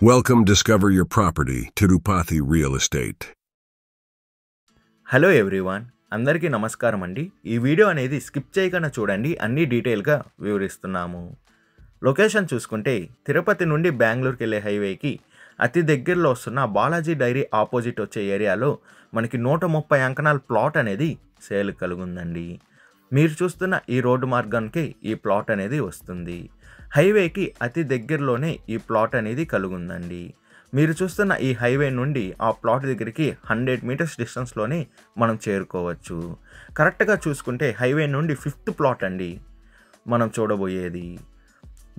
Welcome, discover your property, Tirupati Real Estate. Hello everyone, అందరికీ నమస్కారం అండి. ఈ వీడియో అనేది స్కిప్ చేయకుండా చూడండి, అన్ని డీటెయిల్గా వివరిస్తున్నాము. లొకేషన్ చూసుకుంటే తిరుపతి నుండి బెంగళూరుకి వెళ్ళే హైవేకి అతి దగ్గరలో వస్తున్న బాలాజీ డైరీ ఆపోజిట్ వచ్చే ఏరియాలో మనకి 130 అంకణాల ప్లాట్ అనేది సేల్ కలుగుందండి. మీరు చూస్తున్న ఈ రోడ్డు మార్గానికి ఈ ప్లాట్ అనేది వస్తుంది. హైవేకి అతి దగ్గరలోనే ఈ ప్లాట్ అనేది కలుగుందండి. మీరు చూస్తున్న ఈ హైవే నుండి ఆ ప్లాట్ దగ్గరికి 100 మీటర్స్ డిస్టెన్స్లోనే మనం చేరుకోవచ్చు. కరెక్ట్గా చూసుకుంటే హైవే నుండి 5th ప్లాట్ అండి మనం చూడబోయేది.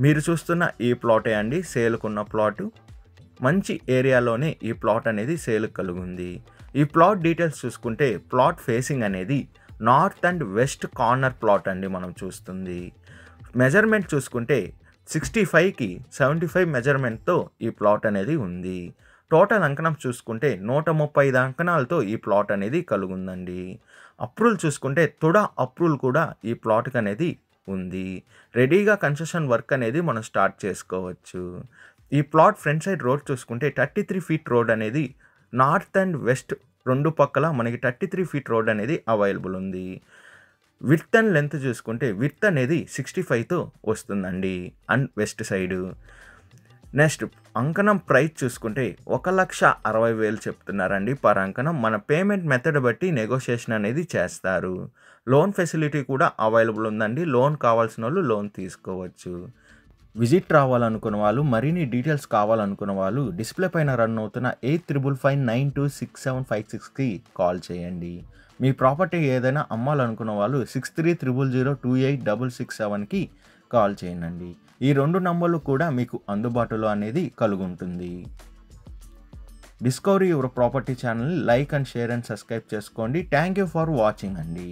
మీరు చూస్తున్న ఈ ప్లాటే అండి సేల్కున్న ప్లాటు. మంచి ఏరియాలోనే ఈ ప్లాట్ అనేది సేల్ కలుగుంది. ఈ ప్లాట్ డీటెయిల్స్ చూసుకుంటే ప్లాట్ ఫేసింగ్ అనేది north and west corner plot అండి మనం చూస్తుంది. మెజర్మెంట్ చూసుకుంటే 65కి 75 మెజర్మెంట్తో ఈ ప్లాట్ అనేది ఉంది. టోటల్ అంకణం చూసుకుంటే 135 అంకణాలతో ఈ ప్లాట్ అనేది కలుగుందండి. అప్రూవల్ చూసుకుంటే తుడా అప్రూవల్ కూడా ఈ ప్లాట్కి అనేది ఉంది. రెడీగా కన్స్ట్రక్షన్ వర్క్ అనేది మనం స్టార్ట్ చేసుకోవచ్చు. ఈ ప్లాట్ ఫ్రంట్ సైడ్ రోడ్ చూసుకుంటే 33 ఫీట్ రోడ్ అనేది నార్త్ అండ్ వెస్ట్ రెండు పక్కల మనకి 33 ఫీట్ రోడ్ అనేది అవైలబుల్ ఉంది. విడ్త్ అండ్ లెంత్ చూసుకుంటే విడ్త్ అనేది 65తో వస్తుందండి అండ్ వెస్ట్ సైడు. నెక్స్ట్ అంకణం ప్రైస్ చూసుకుంటే 1,60,000 చెప్తున్నారండి పర్ అంకణం. మన పేమెంట్ మెథడ్ బట్టి నెగోషియేషన్ అనేది చేస్తారు. లోన్ ఫెసిలిటీ కూడా అవైలబుల్ ఉందండి. లోన్ కావాల్సిన వాళ్ళు లోన్ తీసుకోవచ్చు. విజిట్ రావాలనుకున్న వాళ్ళు, మరిన్ని డీటెయిల్స్ కావాలనుకున్న వాళ్ళు డిస్ప్లే పైన రన్ అవుతున్న 8555926756కి కాల్ చేయండి. మీ ప్రాపర్టీ ఏదైనా అమ్మాలనుకున్న వాళ్ళు 6300028667కి కాల్ చేయండి. ఈ 2 నంబర్లు కూడా మీకు అందుబాటులో అనేది కలుగుంటుంది. డిస్కవరీ యువర్ ప్రాపర్టీ ఛానల్ని like and share and subscribe చేసుకోండి. థ్యాంక్ యూ ఫర్ వాచింగ్ అండి.